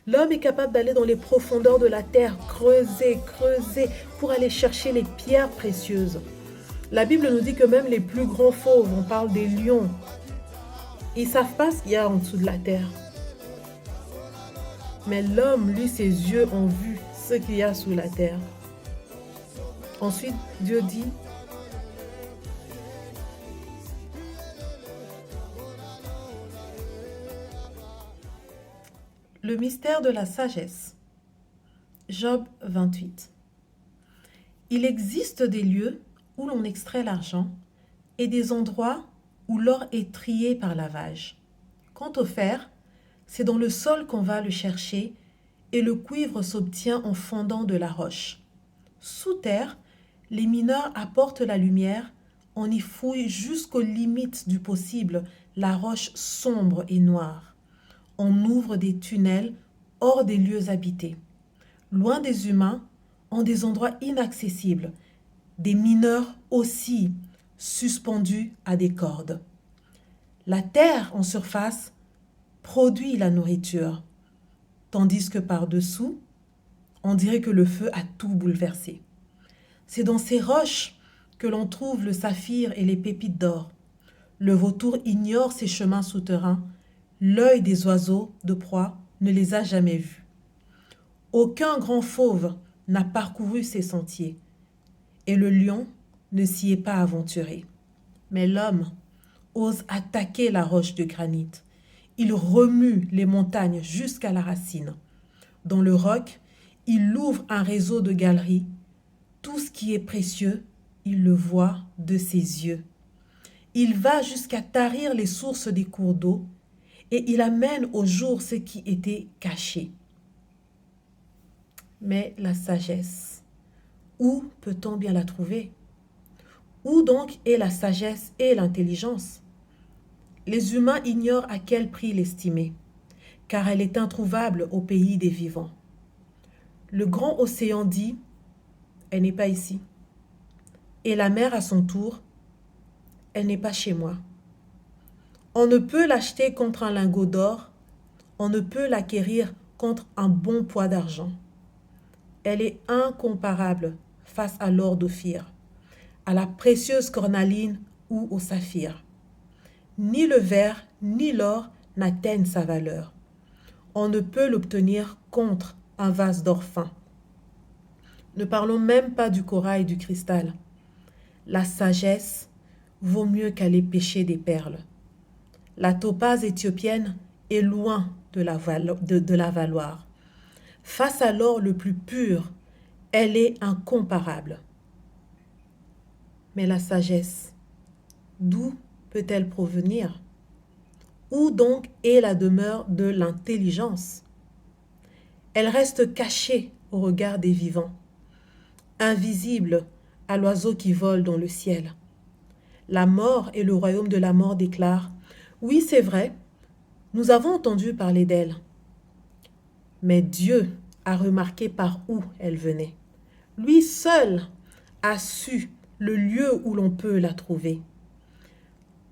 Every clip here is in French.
L'homme est capable d'aller dans les profondeurs de la terre, creuser, creuser, pour aller chercher les pierres précieuses. La Bible nous dit que même les plus grands fauves, on parle des lions, ils ne savent pas ce qu'il y a en dessous de la terre. Mais l'homme, lui, ses yeux ont vu ce qu'il y a sous la terre. Ensuite, Dieu dit, le mystère de la sagesse. Job 28. Il existe des lieux où l'on extrait l'argent et des endroits où l'or est trié par lavage. Quant au fer, c'est dans le sol qu'on va le chercher et le cuivre s'obtient en fondant de la roche. Sous terre, les mineurs apportent la lumière, on y fouille jusqu'aux limites du possible la roche sombre et noire. On ouvre des tunnels hors des lieux habités. Loin des humains, en des endroits inaccessibles, des mineurs aussi suspendus à des cordes. La terre en surface produit la nourriture, tandis que par-dessous, on dirait que le feu a tout bouleversé. C'est dans ces roches que l'on trouve le saphir et les pépites d'or. Le vautour ignore ses chemins souterrains, l'œil des oiseaux de proie ne les a jamais vus. Aucun grand fauve n'a parcouru ces sentiers, et le lion ne s'y est pas aventuré. Mais l'homme ose attaquer la roche de granit. Il remue les montagnes jusqu'à la racine. Dans le roc, il ouvre un réseau de galeries. Tout ce qui est précieux, il le voit de ses yeux. Il va jusqu'à tarir les sources des cours d'eau et il amène au jour ce qui était caché. Mais la sagesse, où peut-on bien la trouver? Où donc est la sagesse et l'intelligence? Les humains ignorent à quel prix l'estimer, car elle est introuvable au pays des vivants. Le grand océan dit, elle n'est pas ici. Et la mer à son tour, elle n'est pas chez moi. On ne peut l'acheter contre un lingot d'or, on ne peut l'acquérir contre un bon poids d'argent. Elle est incomparable face à l'or d'Ophir, à la précieuse cornaline ou au saphir. Ni le verre ni l'or n'atteignent sa valeur. On ne peut l'obtenir contre un vase d'or fin. Ne parlons même pas du corail et du cristal. La sagesse vaut mieux qu'aller pêcher des perles. La topaze éthiopienne est loin de la valoir. Face à l'or le plus pur, elle est incomparable. Mais la sagesse, d'où peut-elle provenir? Où donc est la demeure de l'intelligence? Elle reste cachée au regard des vivants, invisible à l'oiseau qui vole dans le ciel. La mort et le royaume de la mort déclarent, oui, c'est vrai, nous avons entendu parler d'elle. Mais Dieu a remarqué par où elle venait. Lui seul a su le lieu où l'on peut la trouver.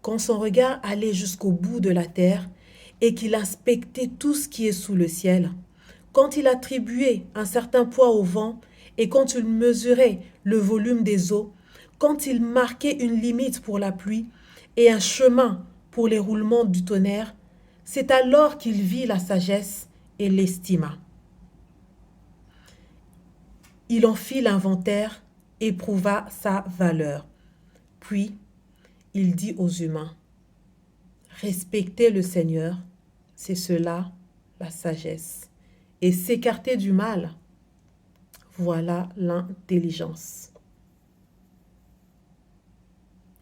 Quand son regard allait jusqu'au bout de la terre et qu'il inspectait tout ce qui est sous le ciel, quand il attribuait un certain poids au vent et quand il mesurait le volume des eaux, quand il marquait une limite pour la pluie et un chemin pour les roulements du tonnerre, c'est alors qu'il vit la sagesse et l'estima. Il en fit l'inventaire, éprouva sa valeur. Puis, il dit aux humains, respecter le Seigneur, c'est cela la sagesse. Et s'écarter du mal, voilà l'intelligence.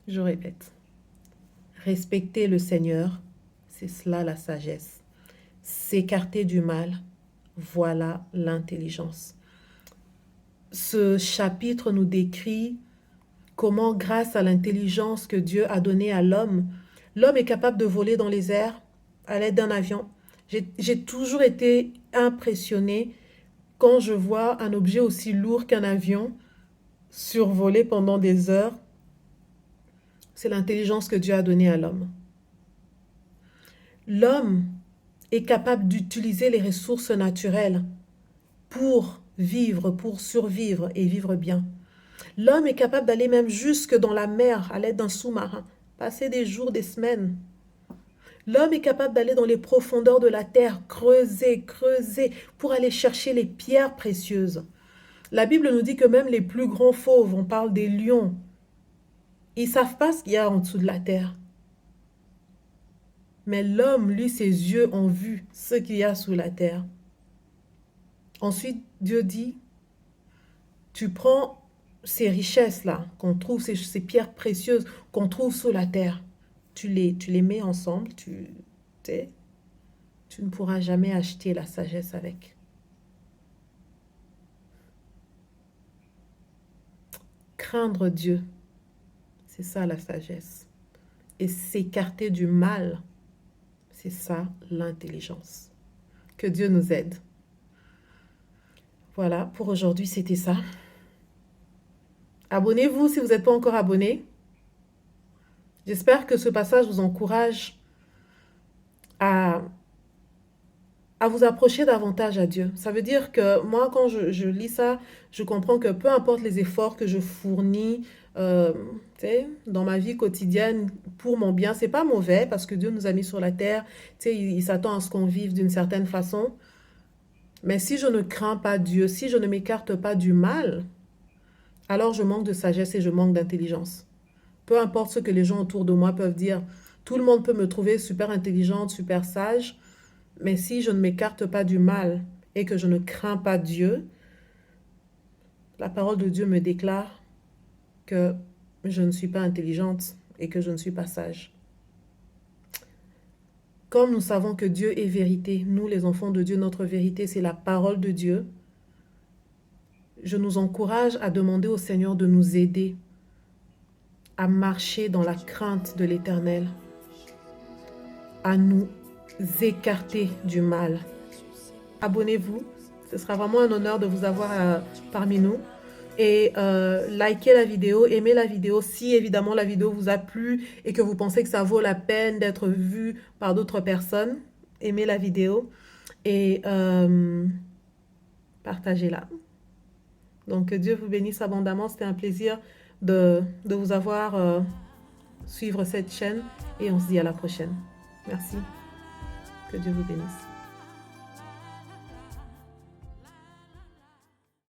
Je répète, respecter le Seigneur, c'est cela la sagesse. S'écarter du mal, voilà l'intelligence. Ce chapitre nous décrit comment, grâce à l'intelligence que Dieu a donnée à l'homme, l'homme est capable de voler dans les airs à l'aide d'un avion. J'ai toujours été impressionnée quand je vois un objet aussi lourd qu'un avion survoler pendant des heures. C'est l'intelligence que Dieu a donnée à l'homme. L'homme est capable d'utiliser les ressources naturelles pour vivre, pour survivre et vivre bien. L'homme est capable d'aller même jusque dans la mer à l'aide d'un sous-marin, passer des jours, des semaines. L'homme est capable d'aller dans les profondeurs de la terre, creuser, creuser, pour aller chercher les pierres précieuses. La Bible nous dit que même les plus grands fauves, on parle des lions, ils ne savent pas ce qu'il y a en dessous de la terre. Mais l'homme, lui, ses yeux ont vu ce qu'il y a sous la terre. Ensuite, Dieu dit, tu prends ces richesses-là, qu'on trouve, ces pierres précieuses qu'on trouve sous la terre, tu les mets ensemble, tu ne pourras jamais acheter la sagesse avec. Craindre Dieu, c'est ça la sagesse. Et s'écarter du mal, c'est ça l'intelligence. Que Dieu nous aide. Voilà, pour aujourd'hui, c'était ça. Abonnez-vous si vous n'êtes pas encore abonné. J'espère que ce passage vous encourage à vous approcher davantage à Dieu. Ça veut dire que moi, quand je lis ça, je comprends que peu importe les efforts que je fournis dans ma vie quotidienne pour mon bien, c'est pas mauvais parce que Dieu nous a mis sur la terre. Il s'attend à ce qu'on vive d'une certaine façon. Mais si je ne crains pas Dieu, si je ne m'écarte pas du mal, alors je manque de sagesse et je manque d'intelligence. Peu importe ce que les gens autour de moi peuvent dire. Tout le monde peut me trouver super intelligente, super sage. Mais si je ne m'écarte pas du mal et que je ne crains pas Dieu, la parole de Dieu me déclare que je ne suis pas intelligente et que je ne suis pas sage. Comme nous savons que Dieu est vérité, nous les enfants de Dieu, notre vérité, c'est la parole de Dieu, je nous encourage à demander au Seigneur de nous aider à marcher dans la crainte de l'Éternel, à nous écarter du mal. Abonnez-vous, ce sera vraiment un honneur de vous avoir parmi nous. Et likez la vidéo, aimez la vidéo si évidemment la vidéo vous a plu et que vous pensez que ça vaut la peine d'être vu par d'autres personnes. Aimez la vidéo et partagez-la. Donc que Dieu vous bénisse abondamment. C'était un plaisir de vous avoir suivre cette chaîne et on se dit à la prochaine. Merci. Que Dieu vous bénisse.